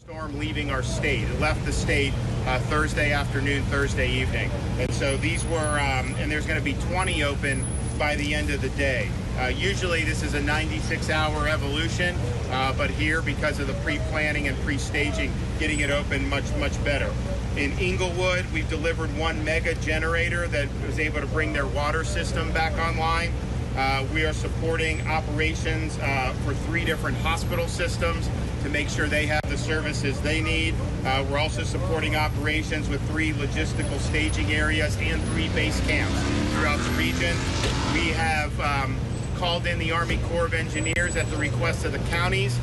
Storm leaving our state. It left the state Thursday afternoon, Thursday evening. And so these were, and there's going to be 20 open by the end of the day. Usually this is a 96-hour evolution, but here, because of the pre-planning and pre-staging, getting it open much better. In Inglewood, we've delivered one mega generator that was able to bring their water system back online. We are supporting operations for 3 different hospital systems to make sure they have the services they need. We're also supporting operations with 3 logistical staging areas and 3 base camps throughout the region. We have called in the Army Corps of Engineers at the request of the counties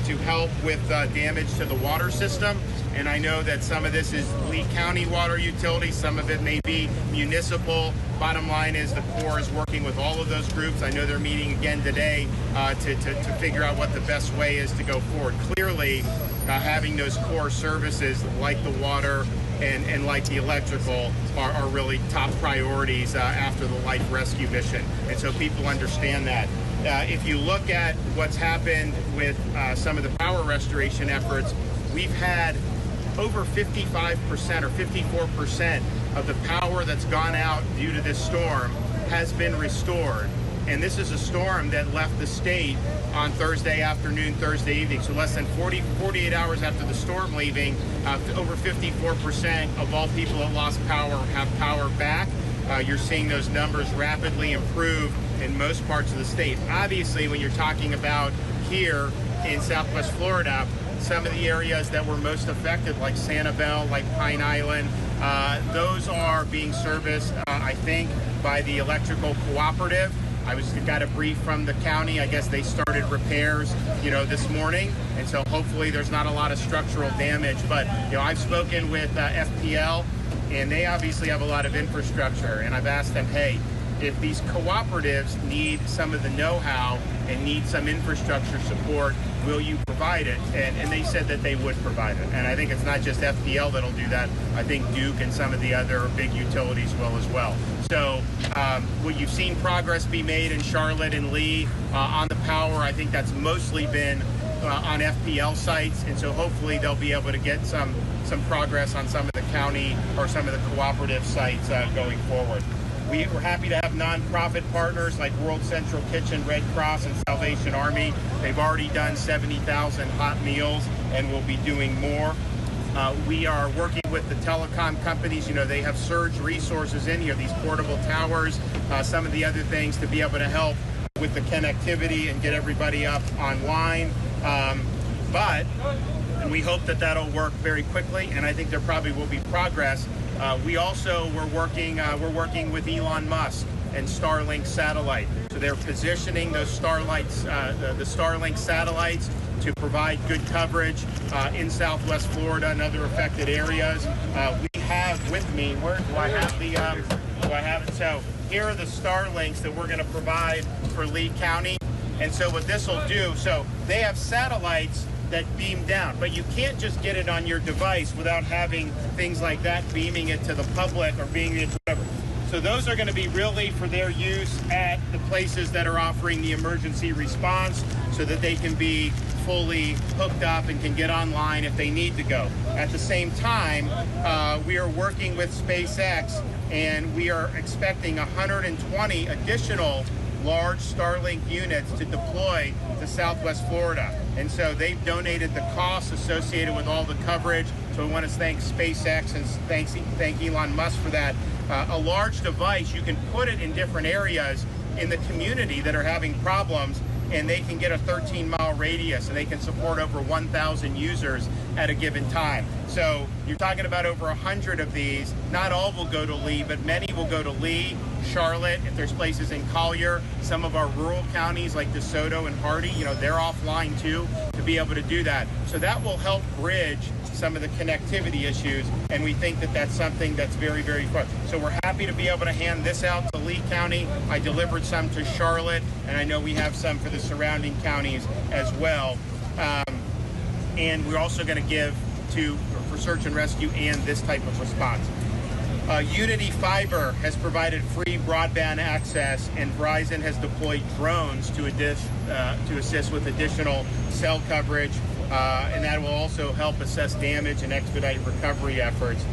to help with damage to the water system. And I know that some of this is Lee County water utilities, some of it may be municipal. Bottom line is the Corps is working with all of those groups. I know they're meeting again today to figure out what the best way is to go forward. Clearly, having those core services like the water and like the electrical are really top priorities after the life rescue mission. And so people understand that. If you look at what's happened with some of the power restoration efforts, we've had over 55% or 54% of the power that's gone out due to this storm has been restored. And this is a storm that left the state on Thursday afternoon, Thursday evening. So less than 48 hours after the storm leaving, over 54% of all people that lost power have power back. You're seeing those numbers rapidly improve in most parts of the state. Obviously, when you're talking about here in Southwest Florida, some of the areas that were most affected, like Sanibel, like Pine Island, those are being serviced, I think, by the electrical cooperative. Got a brief from the county. I guess they started repairs, this morning, and so hopefully there's not a lot of structural damage. But I've spoken with FPL, and they obviously have a lot of infrastructure, and I've asked them, hey, if these cooperatives need some of the know-how and need some infrastructure support, will you provide it? And they said that they would provide it. And I think it's not just FPL that'll do that. I think Duke and some of the other big utilities will as well. So you've seen progress be made in Charlotte and Lee on the power. I think that's mostly been on FPL sites. And so hopefully they'll be able to get some progress on some of the county or some of the cooperative sites going forward. We're happy to have nonprofit partners like World Central Kitchen, Red Cross, and Salvation Army. They've already done 70,000 hot meals and will be doing more. We are working with the telecom companies. They have surge resources in here, these portable towers, some of the other things to be able to help with the connectivity and get everybody up online. And we hope that that'll work very quickly, and I think there probably will be progress. We also we're working with Elon Musk and Starlink satellite. So they're positioning those satellites, the Starlink satellites, to provide good coverage in Southwest Florida and other affected areas. We have with me, where do I have the? Do I have it? So here are the Starlinks that we're going to provide for Lee County. And so what this will do, so they have satellites that beam down, but you can't just get it on your device without having things like that beaming it to the public or beaming it to whatever. So those are going to be really for their use at the places that are offering the emergency response so that they can be fully hooked up and can get online if they need to go. At the same time, we are working with SpaceX, and we are expecting 120 additional large Starlink units to deploy to Southwest Florida. And so they've donated the costs associated with all the coverage. So we want to thank SpaceX and thank Elon Musk for that. A large device, you can put it in different areas in the community that are having problems, and they can get a 13-mile radius, and they can support over 1,000 users at a given time. So you're talking about over 100 of these. Not all will go to Lee, but many will go to Lee, Charlotte, if there's places in Collier, some of our rural counties like DeSoto and Hardy, they're offline too, to be able to do that. So that will help bridge some of the connectivity issues, and we think that that's something that's very, very fun. So we're happy to be able to hand this out to Lee County. I delivered some to Charlotte, and I know we have some for the surrounding counties as well. And we're also going to give for search and rescue and this type of response. Unity Fiber has provided free broadband access, and Verizon has deployed drones to assist with additional cell coverage, and that will also help assess damage and expedite recovery efforts.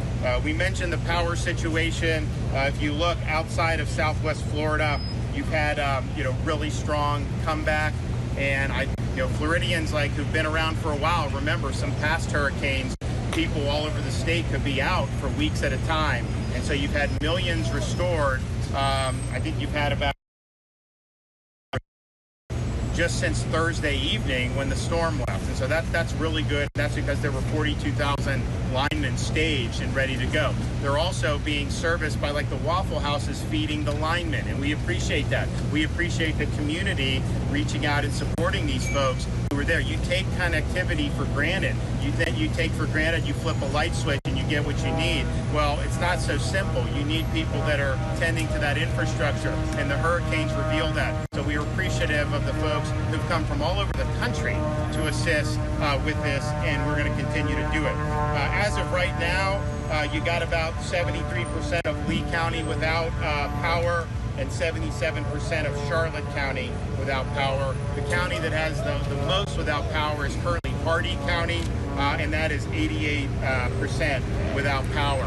We mentioned the power situation. If you look outside of Southwest Florida, you've had really strong comeback, and Floridians who've been around for a while remember some past hurricanes. People all over the state could be out for weeks at a time, and so you've had millions restored. I think you've had about just since Thursday evening when the storm left, and so that's really good. That's because there were 42,000 linemen staged and ready to go. They're also being serviced by the Waffle Houses feeding the linemen, and we appreciate that. We appreciate the community reaching out and supporting these folks who are there. You take connectivity for granted. You take for granted you flip a light switch and you get what you need. Well, it's not so simple. You need people that are tending to that infrastructure, and the hurricanes reveal that. So we are appreciative of the folks who've come from all over the country to assist with this, and we're going to continue to do it. As of right now, you got about 73% of Lee County without power, and 77% of Charlotte County without power. The county that has the most without power is currently Hardee County, and that is 88% without power.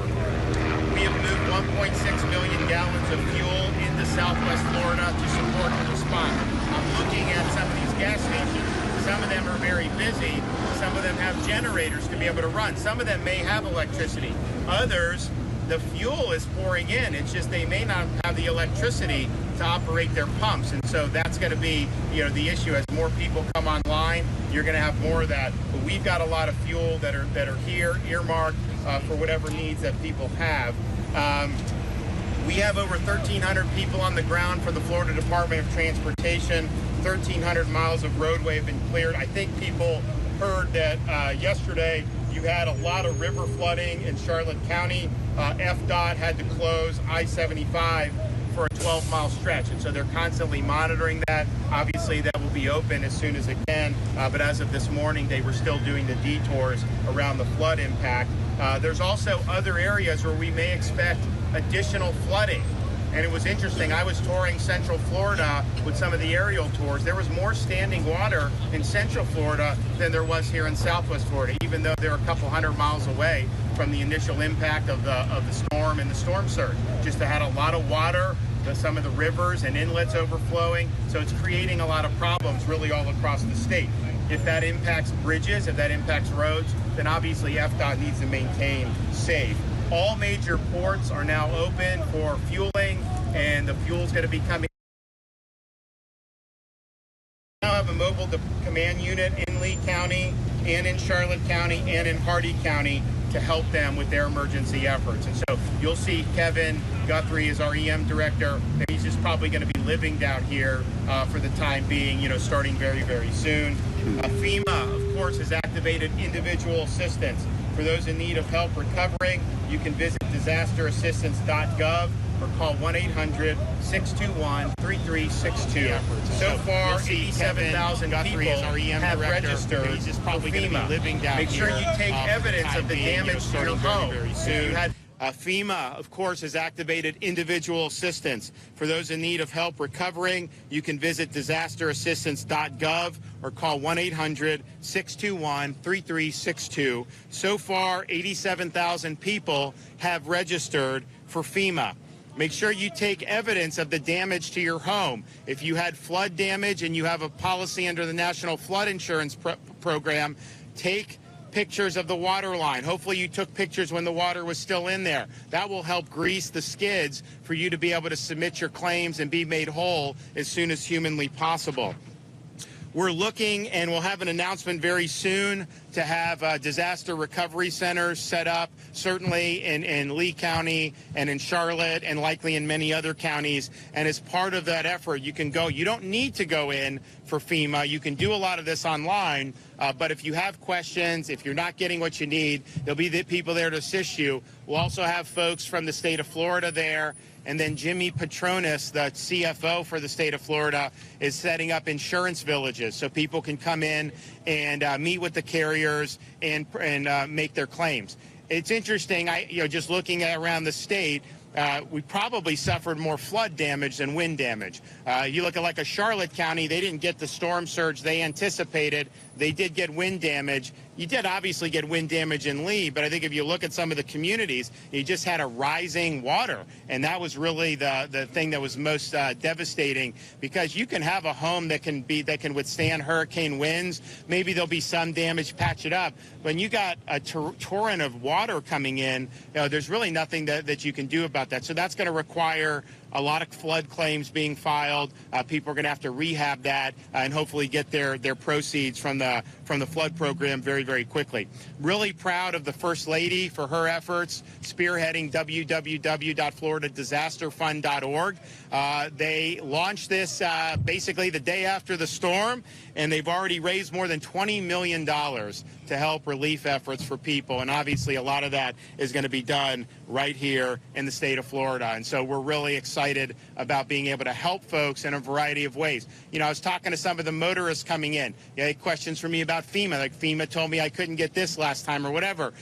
We have moved 1.6 million gallons of fuel into Southwest Florida to support the response. I'm looking at some of these gas stations. Some of them are very busy. Some of them have generators to be able to run. Some of them may have electricity. Others, the fuel is pouring in. It's just they may not have the electricity to operate their pumps. And so that's going to be, the issue. As more people come online, you're going to have more of that. But we've got a lot of fuel that are here, earmarked for whatever needs that people have. We have over 1,300 people on the ground for the Florida Department of Transportation. 1,300 miles of roadway have been cleared. I think people heard that yesterday you had a lot of river flooding in Charlotte County. FDOT had to close I-75 for a 12-mile stretch, and so they're constantly monitoring that. Obviously, that will be open as soon as it can, but as of this morning, they were still doing the detours around the flood impact. There's also other areas where we may expect additional flooding. And it was interesting. I was touring Central Florida with some of the aerial tours. There was more standing water in Central Florida than there was here in Southwest Florida, even though they're a couple hundred miles away from the initial impact of the storm and the storm surge. Just had a lot of water, some of the rivers and inlets overflowing. So it's creating a lot of problems really all across the state. If that impacts bridges, if that impacts roads, then obviously FDOT needs to maintain safe. All major ports are now open for fueling, and the fuel's going to be coming. We now have a mobile command unit in Lee County and in Charlotte County and in Hardee County to help them with their emergency efforts. And so you'll see Kevin Guthrie is our EM director, and he's just probably going to be living down here for the time being, starting very, very soon. FEMA, of course, has activated individual assistance. For those in need of help recovering, you can visit disasterassistance.gov or call 1-800-621-3362. So far, 87,000 people have registered for FEMA. Make sure you take evidence of the damage to your home. Very soon. FEMA, of course, has activated individual assistance. For those in need of help recovering, you can visit disasterassistance.gov or call 1-800-621-3362. So far, 87,000 people have registered for FEMA. Make sure you take evidence of the damage to your home. If you had flood damage and you have a policy under the National Flood Insurance Program, take pictures of the water line. Hopefully you took pictures when the water was still in there. That will help grease the skids for you to be able to submit your claims and be made whole as soon as humanly possible. We're looking, and we'll have an announcement very soon, to have disaster recovery centers set up, certainly in Lee County and in Charlotte and likely in many other counties. And as part of that effort, you can go. You don't need to go in for FEMA. You can do a lot of this online. But if you have questions, if you're not getting what you need, there'll be the people there to assist you. We'll also have folks from the state of Florida there. And then Jimmy Patronis, the CFO for the state of Florida, is setting up insurance villages so people can come in and meet with the carriers and make their claims. it's interesting. Just looking around the state, we probably suffered more flood damage than wind damage. You look at like a Charlotte County, they didn't get the storm surge they anticipated. They did get wind damage. You did obviously get wind damage in Lee, but I think if you look at some of the communities, you just had a rising water, and that was really the thing that was most devastating, because you can have a home that can withstand hurricane winds. Maybe there'll be some damage, patch it up. When you got a torrent of water coming in, there's really nothing that you can do about that. So that's going to require a lot of flood claims being filed. People are going to have to rehab that and hopefully get their proceeds from the flood program very, very quickly. Really proud of the First Lady for her efforts, spearheading www.floridadisasterfund.org. They launched this basically the day after the storm, and they've already raised more than $20 million to help relief efforts for people. And obviously a lot of that is going to be done right here in the state of Florida. And so we're really excited about being able to help folks in a variety of ways. I was talking to some of the motorists coming in. They had questions for me about FEMA, like FEMA told me I couldn't get this last time or whatever.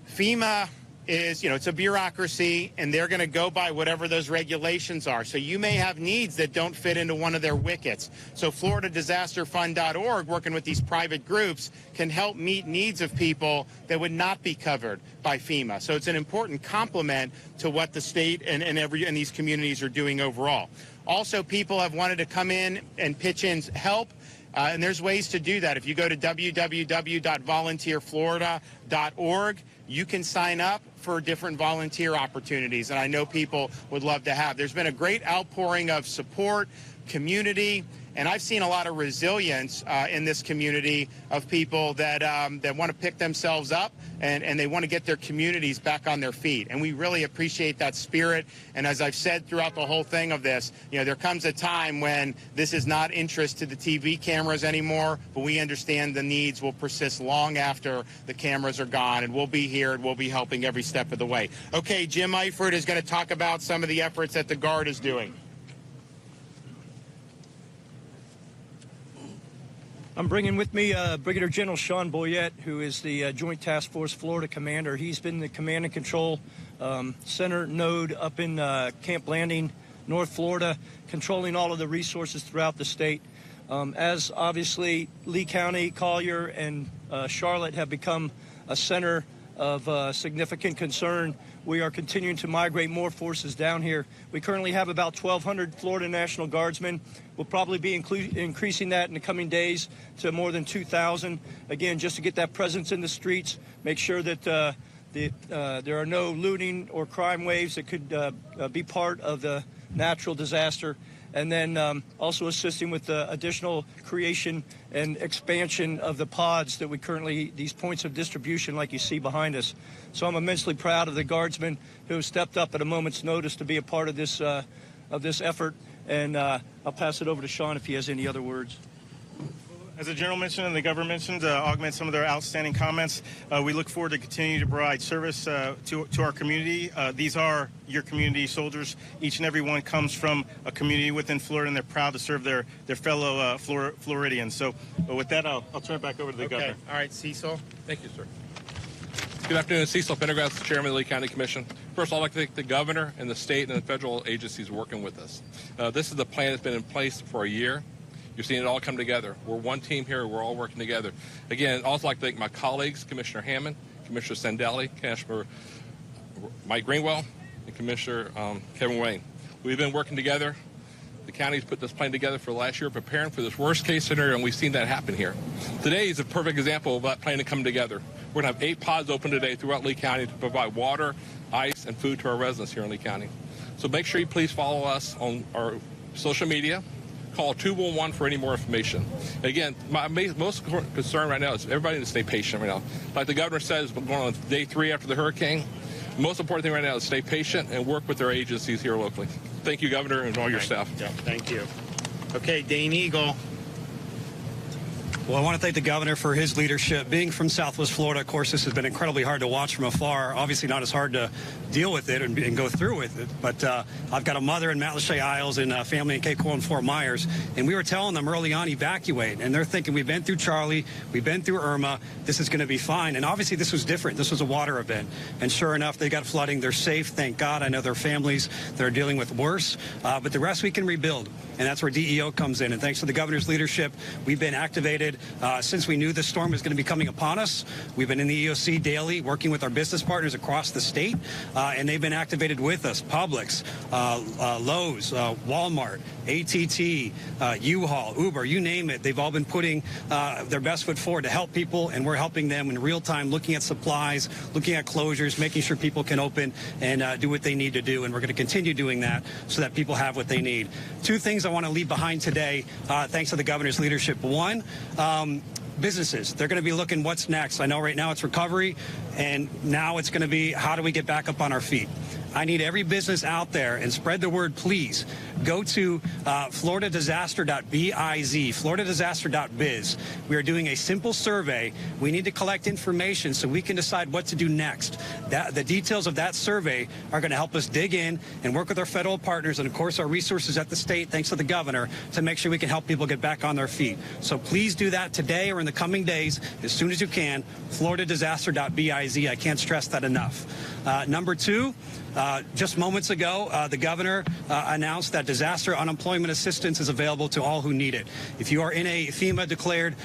FEMA is, it's a bureaucracy, and they're going to go by whatever those regulations are. So you may have needs that don't fit into one of their wickets. So FloridadisasterFund.org, working with these private groups, can help meet needs of people that would not be covered by FEMA. So it's an important complement to what the state and these communities are doing overall. Also, people have wanted to come in and pitch in help. And there's ways to do that. If you go to www.volunteerflorida.org, you can sign up for different volunteer opportunities, and I know people would love to have. There's been a great outpouring of support, community, and I've seen a lot of resilience in this community of people that want to pick themselves up and they want to get their communities back on their feet. And we really appreciate that spirit. And as I've said throughout the whole thing of this, there comes a time when this is not interest to the TV cameras anymore, but we understand the needs will persist long after the cameras are gone, and we'll be here and we'll be helping every step of the way. Okay, Jim Eifert is going to talk about some of the efforts that the Guard is doing. I'm bringing with me Brigadier General Sean Boyette, who is the Joint Task Force Florida Commander. He's been the command and control center node up in Camp Landing, North Florida, controlling all of the resources throughout the state. As obviously Lee County, Collier, and Charlotte have become a center of significant concern, we are continuing to migrate more forces down here. We currently have about 1,200 Florida National Guardsmen. We'll probably be increasing that in the coming days to more than 2,000. Again, just to get that presence in the streets, make sure that there are no looting or crime waves that could be part of the natural disaster. And then also assisting with the additional creation and expansion of the pods that we currently, these points of distribution like you see behind us. So I'm immensely proud of the Guardsmen who have stepped up at a moment's notice to be a part of this effort. And I'll pass it over to Sean if he has any other words. As the General mentioned and the Governor mentioned, augment some of their outstanding comments. We look forward to continuing to provide service to our community. These are your community soldiers. Each and every one comes from a community within Florida, and they're proud to serve their fellow Floridians. So with that, I'll turn it back over to the Governor. All right, Cecil. Thank you, sir. Good afternoon. Cecil Pendergrass, Chairman of the Lee County Commission. First, I'd like to thank the Governor and the state and the federal agencies working with us. This is the plan that's been in place for a year. You're seeing it all come together. We're one team here. We're all working together. Again, I'd also like to thank my colleagues, Commissioner Hammond, Commissioner Sandelli, Commissioner Mike Greenwell, and Commissioner Kevin Wayne. We've been working together. The county's put this plan together for the last year, preparing for this worst-case scenario, and we've seen that happen here. Today is a perfect example of that plan to come together. We're going to have 8 pods open today throughout Lee County to provide water, ice, and food to our residents here in Lee County. So make sure you please follow us on our social media. Call 211 for any more information. Again, my most concern right now is everybody to stay patient right now. Like the Governor says, we're going on day 3 after the hurricane. The most important thing right now is stay patient and work with their agencies here locally. Thank you, Governor, and all your staff. Yeah, thank you. Okay, Dane Eagle. Well, I want to thank the governor for his leadership. Being from Southwest Florida, of course, this has been incredibly hard to watch from afar. Obviously not as hard to deal with it and go through with it. But I've got a mother in Matlacha Isles and a family in Cape Coral and Fort Myers. And we were telling them early on, evacuate. And they're thinking, we've been through Charlie, we've been through Irma, this is going to be fine. And obviously this was different. This was a water event. And sure enough, they got flooding. They're safe, thank God. I know their families that are dealing with worse. But the rest we can rebuild. And that's where DEO comes in. And thanks to the governor's leadership, we've been activated since we knew the storm was going to be coming upon us. We've been in the EOC daily, working with our business partners across the state, and they've been activated with us. Publix, Lowe's, Walmart, ATT, U-Haul, Uber, you name it. They've all been putting their best foot forward to help people, and we're helping them in real time, looking at supplies, looking at closures, making sure people can open and do what they need to do. And we're going to continue doing that so that people have what they need. Two things I want to leave behind today, thanks to the governor's leadership. One, businesses, they're going to be looking what's next. I know right now it's recovery, and now it's going to be how do we get back up on our feet. I need every business out there, and spread the word, please. Go to floridadisaster.biz, floridadisaster.biz. We are doing a simple survey. We need to collect information so we can decide what to do next. The details of that survey are going to help us dig in and work with our federal partners and, of course, our resources at the state, thanks to the governor, to make sure we can help people get back on their feet. So please do that today or in the coming days as soon as you can. floridadisaster.biz. I can't stress that enough. Number two, just moments ago, the governor announced that disaster unemployment assistance is available to all who need it. If you are in a FEMA-declared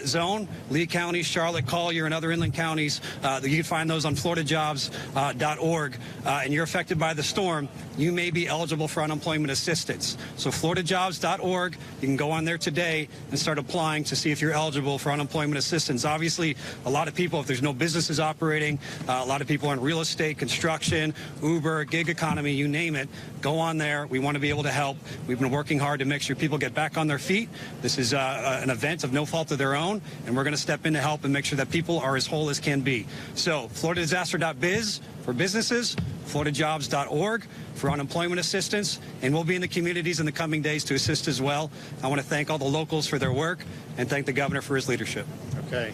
zone, Lee County, Charlotte, Collier, and other inland counties, you can find those on floridajobs.org, and you're affected by the storm, you may be eligible for unemployment assistance. So floridajobs.org, you can go on there today and start applying to see if you're eligible for unemployment assistance. Obviously, a lot of people, if there's no businesses operating, a lot of people are in real estate, construction, Uber, gig economy, you name it, go on there. We want to be able to help. We've been working hard to make sure people get back on their feet. This is an event of no fault of their own, and we're going to step in to help and make sure that people are as whole as can be. So floridadisaster.biz for businesses, floridajobs.org for unemployment assistance, and we'll be in the communities in the coming days to assist as well. I want to thank all the locals for their work and thank the governor for his leadership. Okay.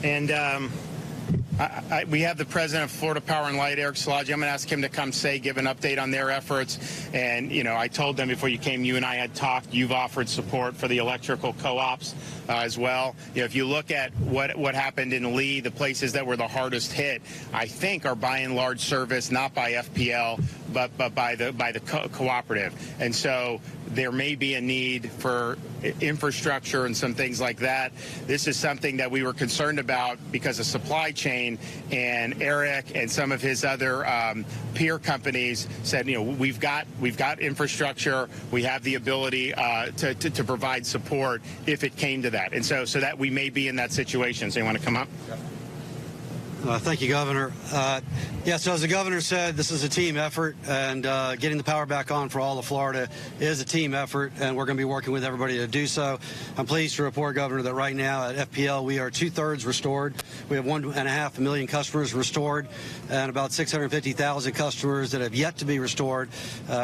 And we have the president of Florida Power and Light, Eric Szilagyi. I'm going to ask him to come give an update on their efforts. And, you know, I told them before you came, you and I had talked, you've offered support for the electrical co-ops as well. You know, if you look at what happened in Lee, the places that were the hardest hit, I think are by and large serviced not by FPL, but by the cooperative. And so there may be a need for infrastructure and some things like that. This is something that we were concerned about because of supply chain, and Eric and some of his other peer companies said, you know, we've got infrastructure, we have the ability to provide support if it came to that. And so that we may be in that situation. So you want to come up? Thank you, Governor. So as the governor said, this is a team effort, and getting the power back on for all of Florida is a team effort, and we're going to be working with everybody to do so. I'm pleased to report, Governor, that right now at FPL we are 2/3 restored. We have 1.5 million customers restored and about 650,000 customers that have yet to be restored.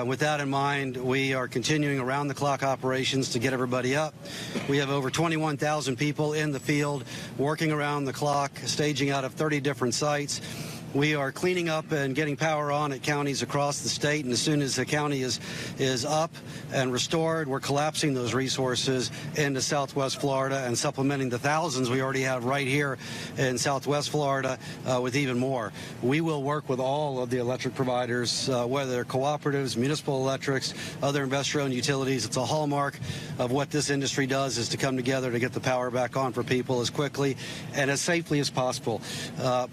With that in mind, we are continuing around-the-clock operations to get everybody up. We have over 21,000 people in the field working around the clock, staging out of 30 different sites. We are cleaning up and getting power on at counties across the state, and as soon as the county is up and restored, we're collapsing those resources into Southwest Florida and supplementing the thousands we already have right here in Southwest Florida with even more. We will work with all of the electric providers, whether they're cooperatives, municipal electrics, other investor-owned utilities. It's a hallmark of what this industry does, is to come together to get the power back on for people as quickly and as safely as possible.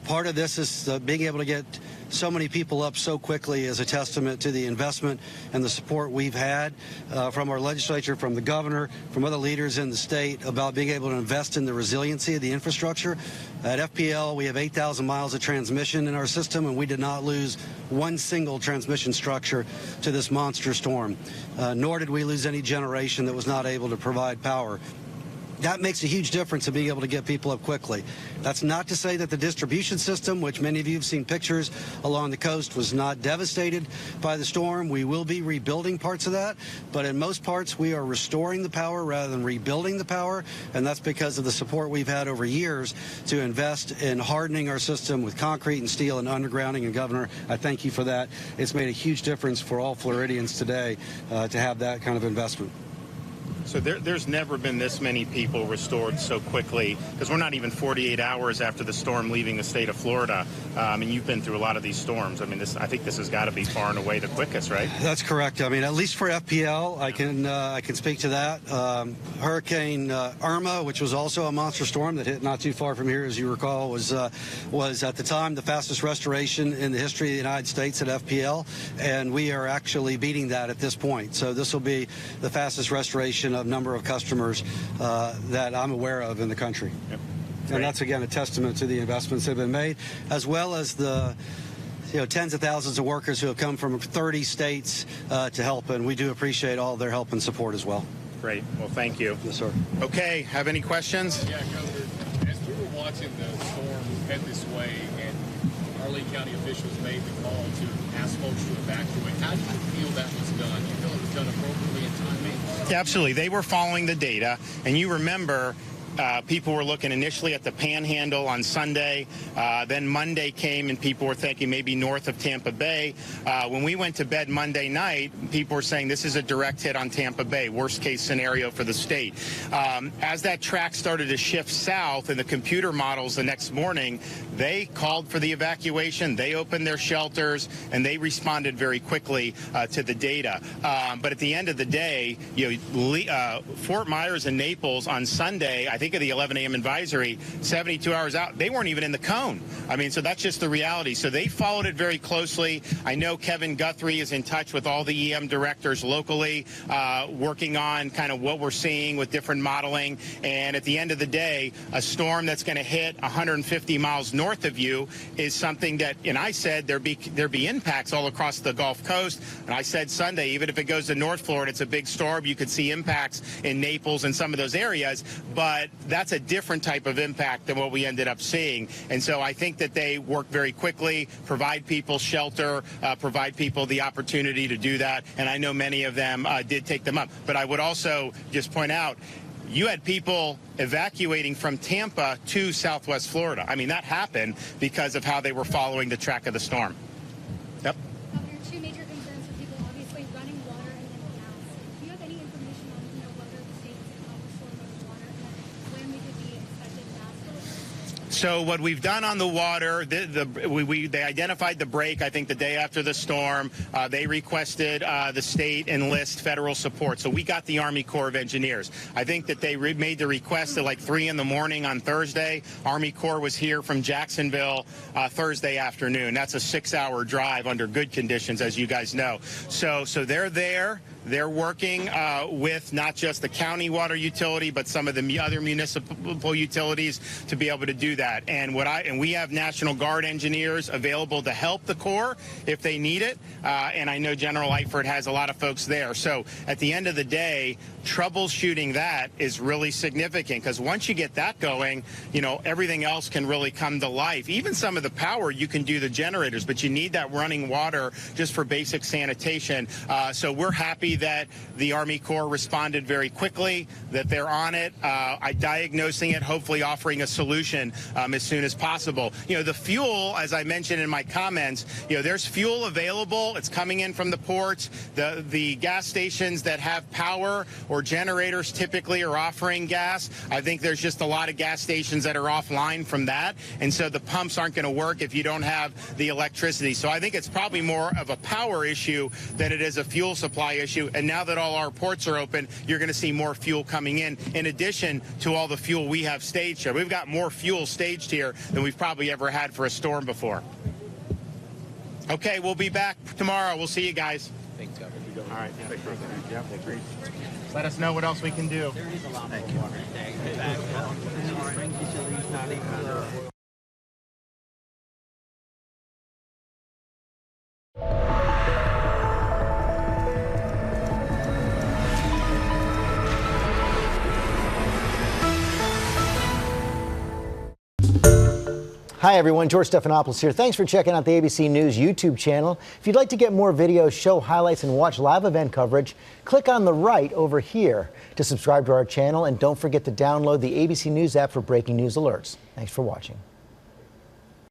Part of this is being able to get so many people up so quickly is a testament to the investment and the support we've had from our legislature, from the governor, from other leaders in the state about being able to invest in the resiliency of the infrastructure. At FPL, we have 8,000 miles of transmission in our system, and we did not lose one single transmission structure to this monster storm, nor did we lose any generation that was not able to provide power. that makes a huge difference in being able to get people up quickly. That's not to say that the distribution system, which many of you have seen pictures along the coast, was not devastated by the storm. We will be rebuilding parts of that, but in most parts we are restoring the power rather than rebuilding the power, and that's because of the support we've had over years to invest in hardening our system with concrete and steel and undergrounding. And Governor, I thank you for that. It's made a huge difference for all Floridians today to have that kind of investment. So there's never been this many people restored so quickly, because we're not even 48 hours after the storm leaving the state of Florida. And you've been through a lot of these storms. I mean, I think this has got to be far and away the quickest, right? That's correct. I mean, at least for FPL, I can speak to that. Hurricane Irma, which was also a monster storm that hit not too far from here, as you recall, was at the time the fastest restoration in the history of the United States at FPL, and we are actually beating that at this point. So this will be the fastest restoration of number of customers that I'm aware of in the country. Yep. And that's, again, a testament to the investments that have been made, as well as the tens of thousands of workers who have come from 30 states to help, and we do appreciate all their help and support as well. Great. Well, thank you. Yes, sir. Okay. Have any questions? Yeah, Governor, as we were watching the storm head this way and our Lee County officials made the call to ask folks to evacuate, how do you feel that was done? You feel it was done appropriately and timely? Yeah, absolutely. They were following the data, and you remember people were looking initially at the Panhandle on Sunday. Then Monday came and people were thinking maybe north of Tampa Bay. When we went to bed Monday night, people were saying this is a direct hit on Tampa Bay, worst case scenario for the state. As that track started to shift south in the computer models the next morning, they called for the evacuation. They opened their shelters and they responded very quickly to the data. But at the end of the day, Fort Myers and Naples on Sunday, I think of the 11 a.m. advisory, 72 hours out, they weren't even in the cone. I mean, so that's just the reality. So they followed it very closely. I know Kevin Guthrie is in touch with all the EM directors locally, working on kind of what we're seeing with different modeling. And at the end of the day, a storm that's going to hit 150 miles north of you is something that, and I said there'd be impacts all across the Gulf Coast. And I said Sunday, even if it goes to North Florida, it's a big storm. You could see impacts in Naples and some of those areas. But that's a different type of impact than what we ended up seeing. And so I think that they work very quickly, provide people shelter, provide people the opportunity to do that. And I know many of them did take them up. But I would also just point out, you had people evacuating from Tampa to Southwest Florida. I mean, that happened because of how they were following the track of the storm. Yep. Governor, two major concerns for people, obviously running water and then gas. Do you have any information on whether the state is going to restore running water and when we could be expected gas deliveries? So what we've done on the water, they identified the break, I think, the day after the storm. They requested the state enlist federal support. So we got the Army Corps of Engineers. I think that they made the request at like 3 in the morning on Thursday. Army Corps was here from Jacksonville Thursday afternoon. That's a 6-hour drive under good conditions, as you guys know. So they're there. They're working with not just the county water utility, but some of the other municipal utilities to be able to do that. And we have National Guard engineers available to help the Corps if they need it. And I know General Eifert has a lot of folks there. So at the end of the day, troubleshooting that is really significant, because once you get that going, everything else can really come to life. Even some of the power, you can do the generators, but you need that running water just for basic sanitation. So we're happy that the Army Corps responded very quickly, that they're on it, diagnosing it, hopefully offering a solution as soon as possible. The fuel, as I mentioned in my comments, there's fuel available. It's coming in from the ports. The gas stations that have power or generators typically are offering gas. I think there's just a lot of gas stations that are offline from that, and so the pumps aren't going to work if you don't have the electricity. So I think it's probably more of a power issue than it is a fuel supply issue. And now that all our ports are open, you're going to see more fuel coming in addition to all the fuel we have staged here. We've got more fuel staged here than we've probably ever had for a storm before. Okay, we'll be back tomorrow. We'll see you guys. Thanks, Governor. All right. Yeah. Let us know what else we can do. Thank you. Hi, everyone. George Stephanopoulos here. Thanks for checking out the ABC News YouTube channel. If you'd like to get more videos, show highlights, and watch live event coverage, click on the right over here to subscribe to our channel. And don't forget to download the ABC News app for breaking news alerts. Thanks for watching.